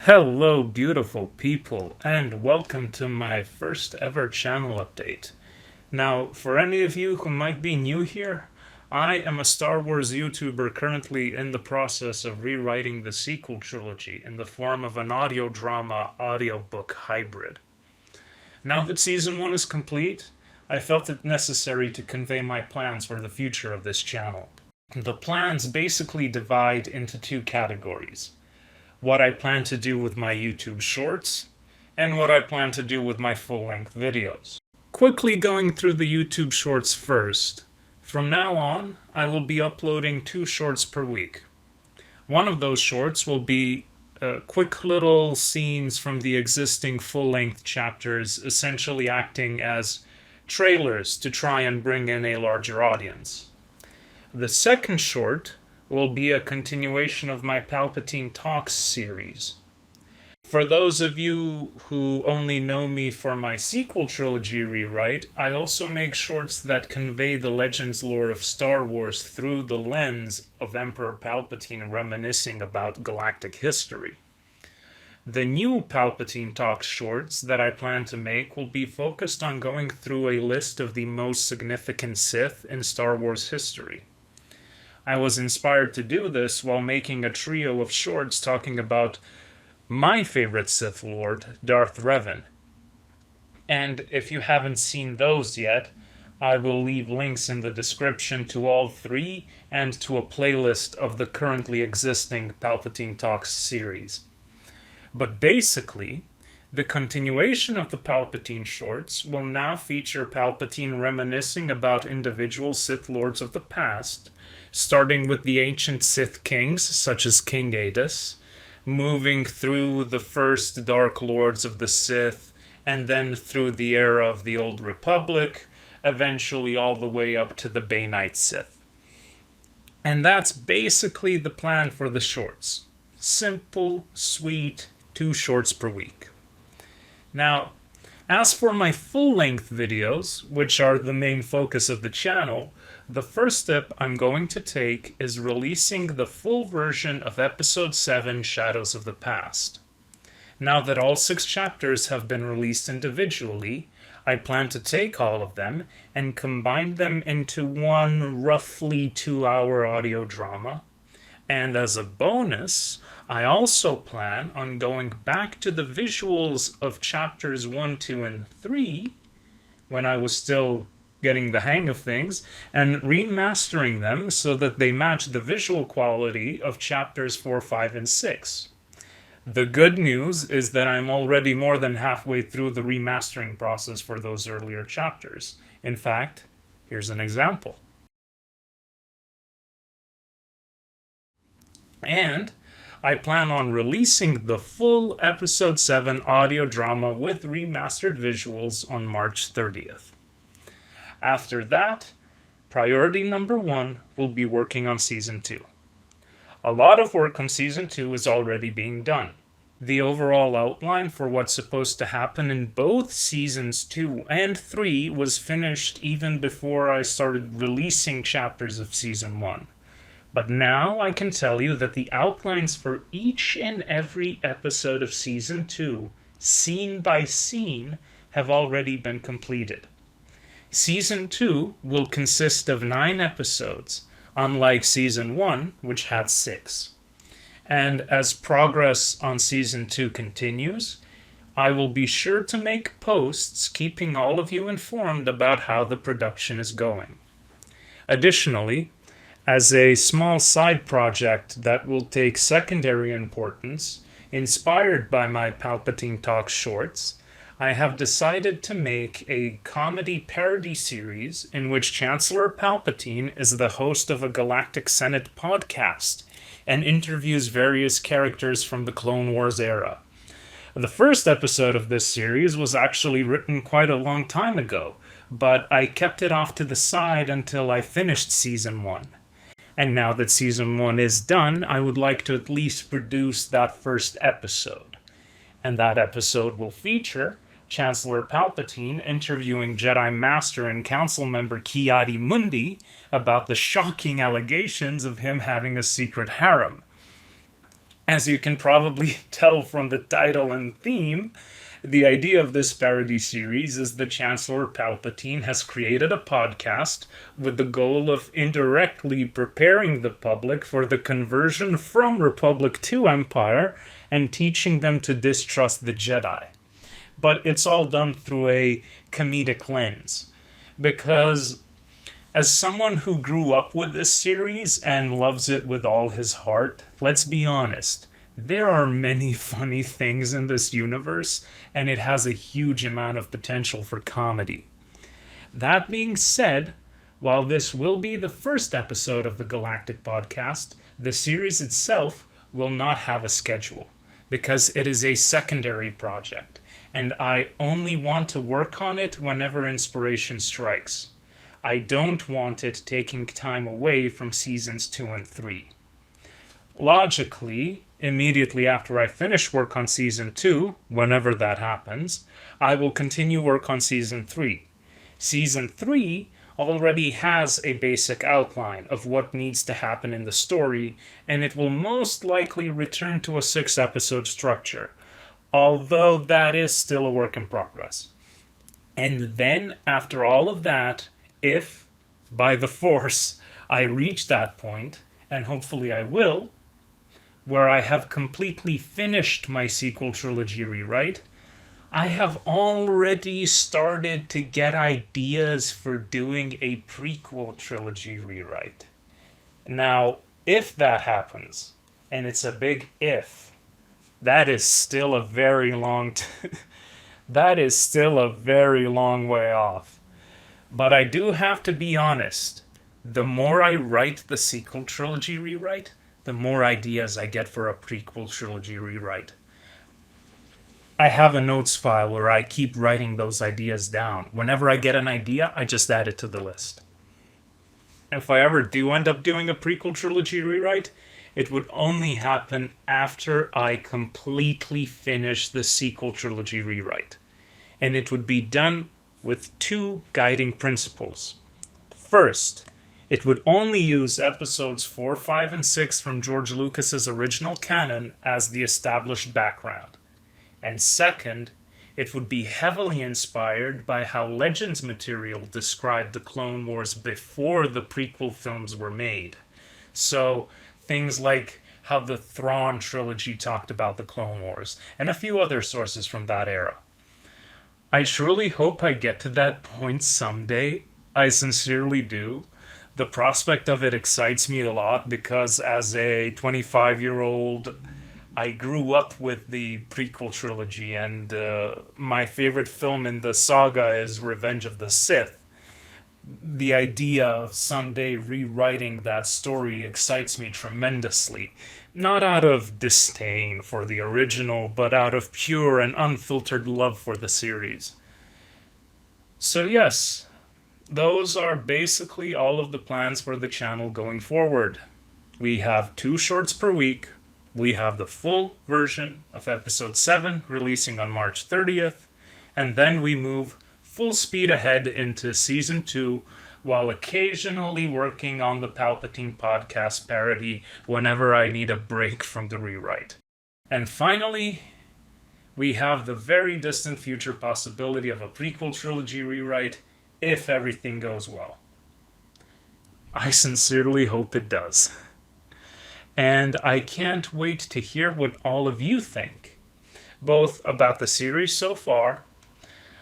Hello, beautiful people, and welcome to my first ever channel update. Now, for any of you who might be new here, I am a Star Wars YouTuber currently in the process of rewriting the sequel trilogy in the form of an audio drama audiobook hybrid. Now that season 1 is complete, I felt it necessary to convey my plans for the future of this channel. The plans basically divide into two categories: what I plan to do with my YouTube shorts, and what I plan to do with my full-length videos. Quickly going through the YouTube shorts first. From now on, I will be uploading 2 shorts per week. One of those shorts will be quick little scenes from the existing full-length chapters, essentially acting as trailers to try and bring in a larger audience. The second short will be a continuation of my Palpatine Talks series. For those of you who only know me for my sequel trilogy rewrite, I also make shorts that convey the Legends lore of Star Wars through the lens of Emperor Palpatine reminiscing about galactic history. The new Palpatine Talks shorts that I plan to make will be focused on going through a list of the most significant Sith in Star Wars history. I was inspired to do this while making a trio of shorts talking about my favorite Sith Lord, Darth Revan. And if you haven't seen those yet, I will leave links in the description to all 3 and to a playlist of the currently existing Palpatine Talks series. But basically, the continuation of the Palpatine shorts will now feature Palpatine reminiscing about individual Sith Lords of the past, starting with the ancient Sith kings, such as King Adus, moving through the first Dark Lords of the Sith, and then through the era of the Old Republic, eventually all the way up to the Bainite Sith. And that's basically the plan for the shorts. Simple, sweet, 2 shorts per week. Now, as for my full-length videos, which are the main focus of the channel, the first step I'm going to take is releasing the full version of Episode 7, Shadows of the Past. Now that all 6 chapters have been released individually, I plan to take all of them and combine them into one roughly 2-hour audio drama. And as a bonus, I also plan on going back to the visuals of chapters 1, 2, and 3, when I was still getting the hang of things, and remastering them so that they match the visual quality of chapters 4, 5, and 6. The good news is that I'm already more than halfway through the remastering process for those earlier chapters. In fact, here's an example. And I plan on releasing the full Episode 7 audio drama with remastered visuals on March 30th. After that, priority number 1 will be working on Season 2. A lot of work on Season 2 is already being done. The overall outline for what's supposed to happen in both Seasons 2 and 3 was finished even before I started releasing chapters of Season 1. But now I can tell you that the outlines for each and every episode of Season 2, scene by scene, have already been completed. Season 2 will consist of 9 episodes, unlike Season 1, which had 6. And as progress on Season 2 continues, I will be sure to make posts keeping all of you informed about how the production is going. Additionally, as a small side project that will take secondary importance, inspired by my Palpatine Talks shorts, I have decided to make a comedy parody series in which Chancellor Palpatine is the host of a Galactic Senate podcast and interviews various characters from the Clone Wars era. The first episode of this series was actually written quite a long time ago, but I kept it off to the side until I finished Season 1. And now that Season 1 is done, I would like to at least produce that first episode. And that episode will feature Chancellor Palpatine interviewing Jedi Master and Council member Ki-Adi-Mundi about the shocking allegations of him having a secret harem. As you can probably tell from the title and theme, the idea of this parody series is the Chancellor Palpatine has created a podcast with the goal of indirectly preparing the public for the conversion from Republic to Empire and teaching them to distrust the Jedi. But it's all done through a comedic lens. Because as someone who grew up with this series and loves it with all his heart, let's be honest, there are many funny things in this universe, and it has a huge amount of potential for comedy. That being said, while this will be the first episode of the Galactic podcast, the series itself will not have a schedule, because it is a secondary project, and I only want to work on it whenever inspiration strikes. I don't want it taking time away from seasons 2 and 3. Logically, immediately after I finish work on season 2, whenever that happens, I will continue work on season 3. Season 3 already has a basic outline of what needs to happen in the story, and it will most likely return to a 6-episode structure, although that is still a work in progress. And then, after all of that, if, by the Force, I reach that point, and hopefully I will, where I have completely finished my sequel trilogy rewrite, I have already started to get ideas for doing a prequel trilogy rewrite. Now, if that happens, and it's a big if, that is still a very long that is still a very long way off. But I do have to be honest, the more I write the sequel trilogy rewrite, the more ideas I get for a prequel trilogy rewrite. I have a notes file where I keep writing those ideas down. Whenever I get an idea, I just add it to the list. If I ever do end up doing a prequel trilogy rewrite, it would only happen after I completely finish the sequel trilogy rewrite. And it would be done with 2 guiding principles. First, it would only use episodes 4, 5, and 6 from George Lucas's original canon as the established background. And second, it would be heavily inspired by how Legends material described the Clone Wars before the prequel films were made. So, things like how the Thrawn trilogy talked about the Clone Wars, and a few other sources from that era. I truly hope I get to that point someday. I sincerely do. The prospect of it excites me a lot because as a 25-year-old, I grew up with the prequel trilogy, and my favorite film in the saga is Revenge of the Sith. The idea of someday rewriting that story excites me tremendously. Not out of disdain for the original, but out of pure and unfiltered love for the series. So yes, those are basically all of the plans for the channel going forward. We have 2 shorts per week. We have the full version of episode 7 releasing on March 30th, and then we move full speed ahead into season 2 while occasionally working on the Palpatine podcast parody whenever I need a break from the rewrite. And finally, we have the very distant future possibility of a prequel trilogy rewrite if everything goes well. I sincerely hope it does. And I can't wait to hear what all of you think, both about the series so far,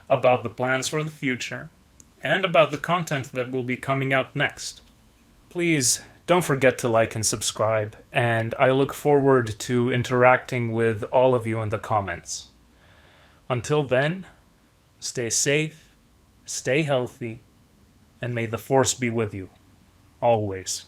about the plans for the future, and about the content that will be coming out next. Please don't forget to like and subscribe, and I look forward to interacting with all of you in the comments. Until then, stay safe, stay healthy, and may the Force be with you, always.